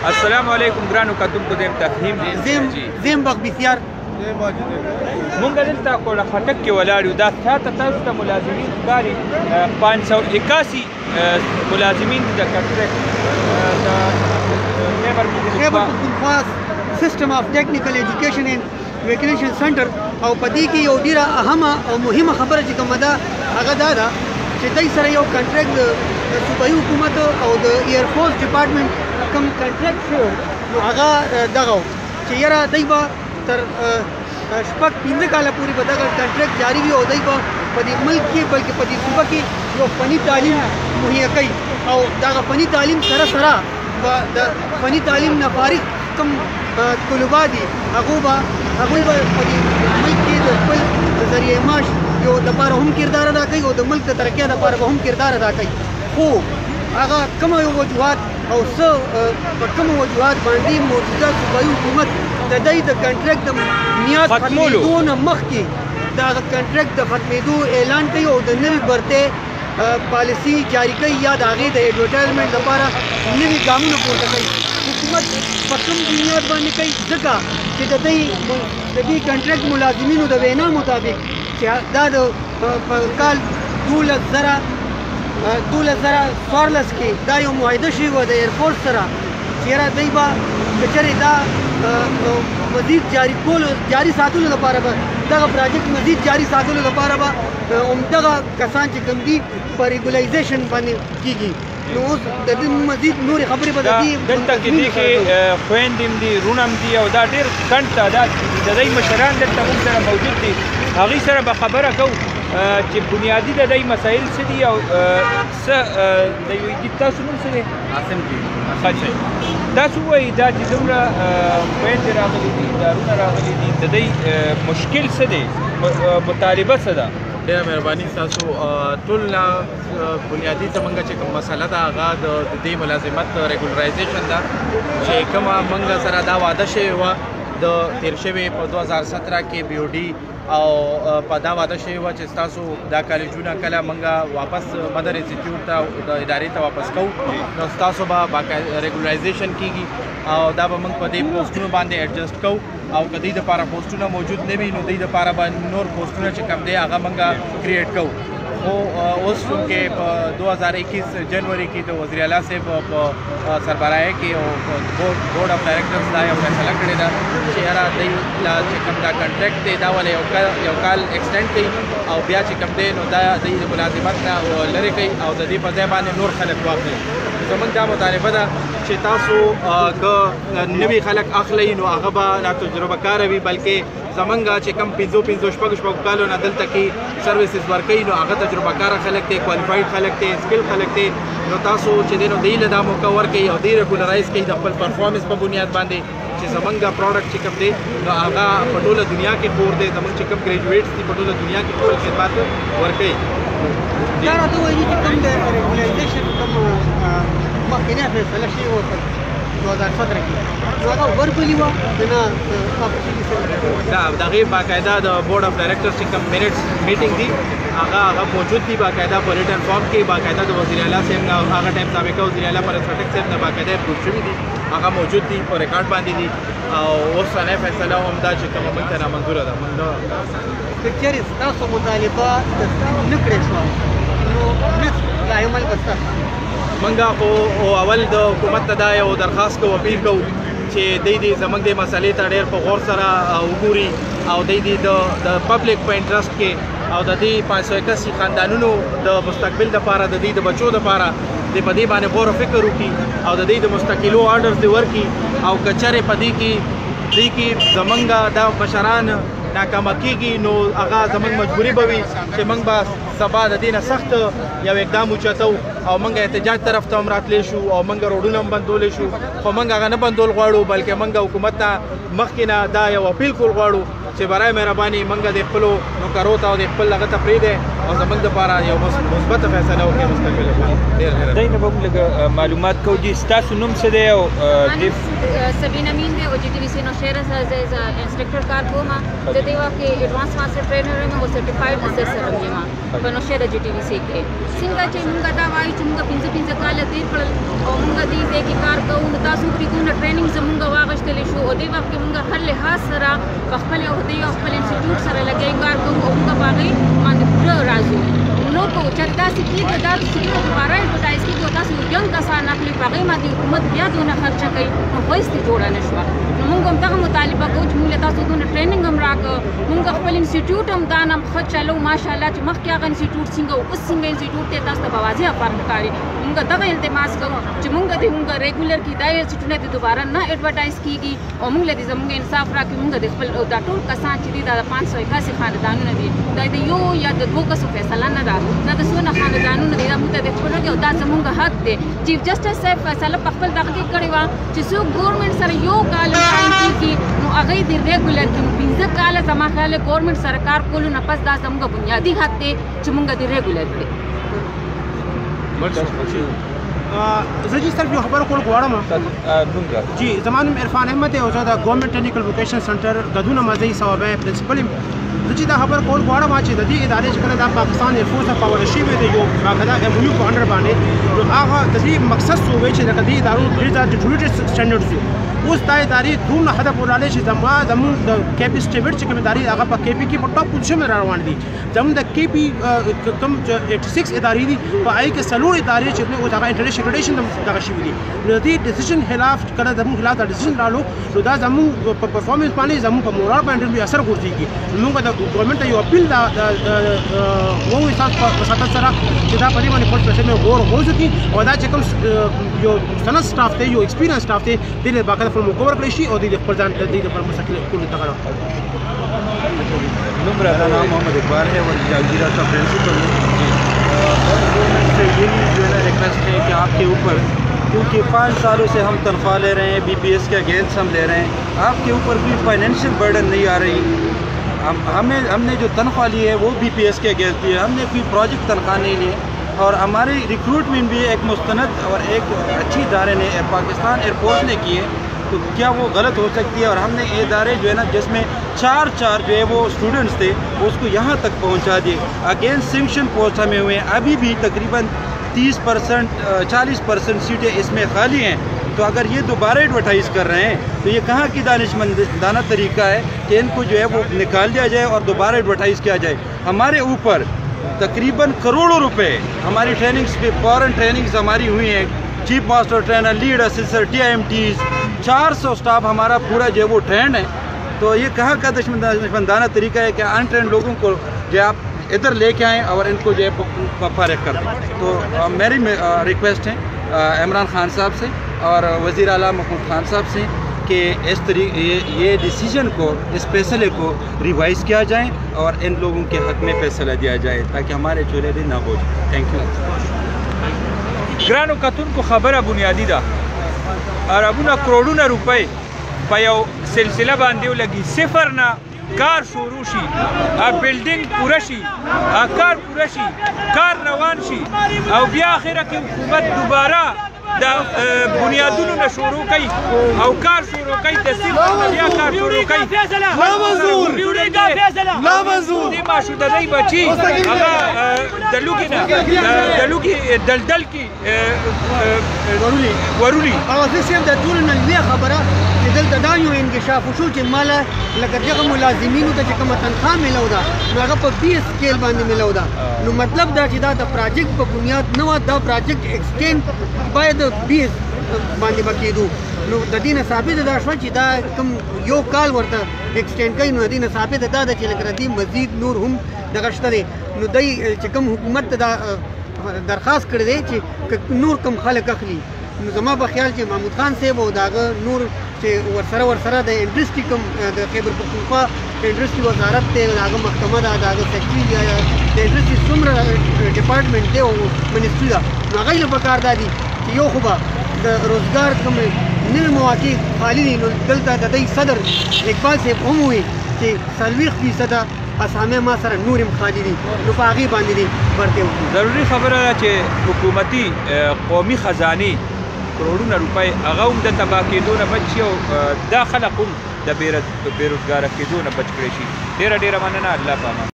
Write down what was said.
السلام علیکم ګرانو کتونکو دیم تفهیم زیم وخت بسیار مونږ دلته کوټه خټک کې ولاړ یو دا شاته تاسو ته ملازمین ښکاري 581 ملازمین دي د کنټریکټ د خیبر پختونخوا سسټم اف ټیکنیکل ایجوکیشن اینڈ ویکلیشن سنټر او په دې کې یو ډیره اهمه او مهمه خبره چې کومه ده هغه دا ده چې دوی سره یو کنټریکټ د صوبایي حکومت او د ایرفورس ډپارټمنټ کوم کنټریکټ شوی نو هغه دغه چې یاره دوی به تر شپږ پنځه کاله پورې به دغه کنټریکټ جاري وي او دوی به په دې ملک کې بلکې په دې صوبه کې یو فني تعلیم مهیا کوي او دغه فني تعلیم سره سره به د فني تعلیم نه فارغ کوم طلبا دي هغوی به په دې ملک کې د خپل ذریعه معاش یو دپاره هم کردار ادا کوي او د ملک د ترقۍ دپاره به هم کردار ادا کوي خو هغه کومه وجوهات او څه په کومو وجوهات باندې موجوده صوبایي حکومت د دوی د کنټریکټ د میعاد ختمېدو نه مخکې د هغه کنټریکټ د ختمېدو اعلان کوي او د نوې برتۍ پالیسي جاري کوي یا د هغې د ایډورټایزمنټ لپاره نوي ګامونه پورته کوي حکومت په کوم بنیاد باندې کوي ځکه چې د دې کنټریکټ ملازمینو د وینا مطابق چې دا د کال 2014 کې دا یو معاهده شوې وه د ایرفورس سره چې یاره دوی به که چېرې دا مزید جاري ساتلو لپاره به دغه پراجیکټ مزید جاري ساتلو لپاره به همدغه کسان چې کوم دي په ریګولایزیشن باندې کېږي نو اوس د دې مزید نورې خبرې به د دې دلته کې دي کې خویندې هم دي رونه هم دي او دا ډېر کڼ تعداد د دوی مشران دلته موږ سره موجود دي هغوی سره به خبره کوو چې بنیادي د دوی مسایل څه دي او څه د یوې دي تاسو نوم څه دی عاصم دي تاسو ووایئ دا چې دومره خویندې راغلي دي دارونه راغلي دي د دوی مشکل څه دی مطالبه څه ده ډېره مهرباني ستاسو ټول بنیادي زموږ چې کوم مسله ده هغه د دې ملازمت ریګولرایزیشن ده چې کومه موږ سره دا وعده شوې وه د تېر شوې په 2017 کې بي او ډي او په دا وعده شوې وه چې ستاسو دا کالجونه کله موږ واپس مدر انسټیټیوټ ته د ادارې ته واپس کوو نو ستاسو به ریګولرایزیشن کېږي او دا به موږ په دې پوسټونو باندې ایډجسټ کوو او که دوی دپاره پوسټونه موجود نه وي نو دوی دپاره به نور پوسټونه چې کوم دی هغه موږ کریټ کوو خو اوس چونکې په 2021 جنوري کې د وزیر اعلی صاحب په سربراهۍ کې او بورډ اف ډایرکټرز دا یو فیصله کړې ده چې یاره دوی چې کوم دا کنټریکټ دی دا ولې یو کال ایکسټینډ کوي او بیا چې کوم دی نو دا دوی د ملازمت نه لرې کوي او د دې په ځای باندې نور خلک واخلي زموږ دا مطالبه ده چې تاسو که نوي خلک اخلئ نو هغه به لا تجربه کاره وي بلکې زمونږ چې کوم 5 کالو نه دلته کې سروسز ورکوي نو هغه تجربه کاره خلک دی کوالفاید خلک دی سکل خلک دی نو تاسو چې دی نو دوی له دا موقع ورکوي او دوی ریګولرایز کوي د خپل پرفارمنس په بنیاد باندې چې زمونږ پروډکټ چې کوم دی نو هغه په ټوله دنیا کې خور دی زمونږ چې کوم ګریجویټس دي په ټوله دنیا کې خپل خدمات ورکوي دا راته وایي چې کوم د ریګولایزیشن کوم مخکینی فیصله شوې وه 2017 کې نو هغه ورکړلې وه که نه دا د هغې باقاعده د بورډ اف ډایرکټرز چې کوم منټس میټینګ دي هغه موجود دي باقاعده په ریټن فارم کې باقاعده د وزیر اعلی صاحب نه هغه ټایم سابقه وزیر اعلی پرس پټک صاحب نه باقاعده اپروف شوي دي هغه موجود دي په ریکارډ باندې دي او اوسنۍ فیصله هم دا چې کومه موږ ته نامنظوره ده که چېرې ستاسو مطالبه نه کړې شوه نو نقص عمل به ستاسو منګه خو اول د حکومت ته دا یو درخواست کوو اپیل کوو چې دوی زموږ د مسلې ته ډېر په غور سره وګوري او دوی د پبلک په انټرسټ کې او د دې 581 خاندانونو د مستقبل دپاره د دوی د بچو دپاره د په دې باندې غور و فکر وکړي او د دوی د مستقلو آرډرز دې ورکړي او که چېرې په دې کې زموږ دا مشران ناکامه کېږي نو هغه زموږ مجبوري به وي چې موږ به سبا د دې نه سخت یو اقدام اوچتو او موږ احتجاج طرف ته هم راتلی شو او موږ روډونه هم بندولی شو خو موږ هغه نه بندول غواړو بلکې موږ حکومت ته مخکې نه دا یو اپیل کول غواړو چې برای مهرباني موږ د خپلو نوکرو ته او د خپل هغه ته پرېږدی او زموږ دپاره یو مثبته فیصله وکړي مستقبل لپاره. ډېر دای نه به موږ لږ معلومات کوو. جي ستاسو نوم څه دی؟ او سبینه مین دی او جی ټي وی سی نوشهره زه انسټرکټر کار کوم. زه دې وخت کې ایډوانس ماسټر ټرینر یم او سرټیفاید اسیسر یم په نوشهره جی ټي وی سی کې. څنګه چې موږ دا وایو چې موږ 15 کاله تېر کړل او موږ دې ځای کې کار کوو، نو تاسو پرې دونه ټریننګ زموږ واغېستلی شو او دې وخت کې موږ هر لحاظ سره په خپلې عهدې او خپل انسټیټیوټ سره لګیا کار کوو او موږ په هغې باندې پوره راځو. نو که چېرې داسې کېږي دا سکونه دوباره ایډورټایز کېږي او تاسو یو ینګ کسان اخلي، په هغې باندې حکومت بیا دونه خرچه کوي، نو ښایستې جوړه نه شوه. نو موږ هم دغه مطالبه کوو چې موږ له تاسو دونه ټریننګ هم راکړه، موږ خپل انسټیټیوټ هم دا نه ښه چلو ماشاءالله چې مخکې هغه انسټیټیوټ څنګه او اوس څنګه انسټیټیوټ دی تاسو ته به واضحه فرق ښکاري. موږ دغه التماس کوو چې موږ ریګولر کې دا انسټیټیوټونه دې دوباره نه ایډورټایز کېږي او موږ له دې زموږ انصاف راکړي. موږ د خپل دا ټول کسان چې دي دا 581 خاندانونه دي، دا د یو یا د دوه کسو فیصله نه ده، دا د څونه خاندانونه دي، دا موږ ته د خپلو دي او دا زموږ حق دی. چیف جسټس صاحب فیصله په خپل دغه کې کړې وه چې څوک ګورنمنټ سره یو کال ټایم کېږي نو هغه یې د ریګولر کې 15 کاله زما خیال دی ګورنمنټ سره کار کولو نه پس دا زموږ بنیادي حق دی چې موږ د ریګولر کړي. زه جی صرف یو خبره کول غواړم. جی زما نوم عرفان احمد دی او زه د ګورنمنټ ټیکنیکل ووکیشنل سنټر ګدونه مزی صوابه پرنسپل یم. زه چې دا خبره کول غواړم چې د دې ادارې چې کله دا پاکستان ایرفورس ته پاور شوی دی یو باقاعده MOU په انډر باندې، نو هغه د دې مقصد څه وی چې لکه دې ادارو ډېر زیات ډیټریټډ سټینډرډز دي. اوس دا ادارې دومره حده پورې راغلې چې زموږ د KP سټیبټ چې کوم ادارې هغه په KP کې په ټاپ پوزیشن را روان دي. زموږ د KP کوم 86 ادارې دي په هغې کې 4 ادارې چې اوس هغه انټرنیشنل اکریډیشن دغه شوي دي. نو د دې ډیسیژن خلاف کله زموږ خلاف دا ډیسیژن رالو نو دا زموږ په پرفارمنس باندې زموږ په مورال باندې ډېر اثر غورځېږي. موږ د ګورنمنټ ته یو اپیل وو تاسو په وساتت سره چې دا په دې باندې پټ پیسې مې غور وځي او دا چې کوم یو سند سټاف دی یو ایکسپیرینس سټاف دی دې له باقاعده فورم کور کړی شي او دې خپل ځان دې پر مستقل کول ته غواړم. मेरा नाम मोहम्मद इकबाल है और जहांगीरा का प्रिंसिपल हूँ. गवर्नमेंट से ये जो है ना रिक्वेस्ट है कि आपके ऊपर, क्योंकि 5 सालों से हम तनख्वाह ले रहे हैं, BPS के अगेंस्ट हम ले रहे हैं, आपके ऊपर कोई फाइनेंशियल बर्डन नहीं आ रही. हमने जो तनख्वाह ली है वो BPS के अगेंस्ट ली है, हमने कोई प्रोजेक्ट तनख्वाह नहीं ली है. और हमारी रिक्रूटमेंट भी एक मुस्तनद और एक अच्छी इदारे ने पाकिस्तान एयरफोर्स ने की है, तो क्या वो गलत हो सकती है? और हमने ये इदारे जो है ना जिसमें 4 जो है वो स्टूडेंट्स थे उसको यहाँ तक पहुँचा दिए. अगेंस्ट सेंक्शन पोस्ट हमें हुए हैं, अभी भी तकरीबन 30% 40% सीटें इसमें खाली हैं. तो अगर ये दोबारा एडवर्टाइज़ कर रहे हैं तो ये कहाँ की दानिशमंदाना तरीका है कि इनको जो है वो निकाल दिया जाए और दोबारा एडवर्टाइज़ किया जाए. हमारे ऊपर तकरीबन करोड़ों रुपए हमारी ट्रेनिंग्स पे फॉरेन ट्रेनिंग्स हमारी हुई हैं. चीफ मास्टर ट्रेनर, लीड असिस्टर, TIMTs, 400 स्टाफ हमारा पूरा जो है वो ट्रेंड है. तो ये कहाँ का दुश्मनदाना तरीका है कि अनट्रेंड लोगों को जो आप इधर लेके आएँ और इनको जो है फारिग कर दें. तो मेरी रिक्वेस्ट है इमरान खान साहब से और वज़ीर आला महमूद खान साहब से कि इस ये डिसीजन को, इस फैसले को रिवाइज़ किया जाए और इन लोगों के हक़ में फैसला दिया जाए ताकि हमारे चूल्हे भी ना हो जाए. Thank you. ګرانو کتونکو خبره بنیادي ده. اربونه کروڑونه روپۍ په یو سلسله باندې ولګي، صفر نه کار شروع شي، بلډینګ پوره شي، کار پوره شي، کار روان شي او بیا اخره کې حکومت دوباره د بنیادونو نه شروع کوي او کار شروع کوي، د صفر نه بیا کار شروع کوي. لا منظور دې ماشودنۍ بچي هغه د لوګي نه د لوګي دلدل کې ورولي. او زه صرف د ټولو نه لویه خبره چې دلته دا یو انکشاف وشو چې ماله لکه دغه ملازمینو ته چې کومه تنخواه میلو ده نو هغه په 20 سکیل باندې میلو ده. نو مطلب دا چې دا د پراجیکټ په بنیاد نه وه، دا پراجیکټ ایکسټینډ باید 20 باندې به کېدو. نو د دې نه ثابته دا شوه چې دا کوم یو کال ورته ایکسټینډ کوي، نو د دې نه ثابته دا ده چې لکه د دې مزید نور هم دغه شته دی. نو دی چې کوم حکومت ته دا درخواست کړی دی چې نور کوم خلک اخلي، نو زما په خیال چې محمود خان صاحب او داغه نور چې ورسره د انډسټري کوم د خیبر پختونخوا د انډسټري وزارت دی، داغه محکمه ده، داغه سیکرټري دی، د انډسټري څومره ډپارټمنټ دی او منسټري ده، نو هغوی له پکار دا دي چې یو خو به د روزګار کوم نوې مواقع خالي دي. نو دلته د دوی صدر اقبال صاحب هم وویل چې 40% اسامه ما سره نور هم خالي دي نو په هغې باندې دي ورته وکړو. ضروري خبره ده چې حکومتي قومي خزانې کروڑونه روپۍ هغه هم د تباه کېدو نه بچ شي او دا خلک هم د بېروزګاره کېدو نه بچ کړی شي. ډېره مننه. الله په امان.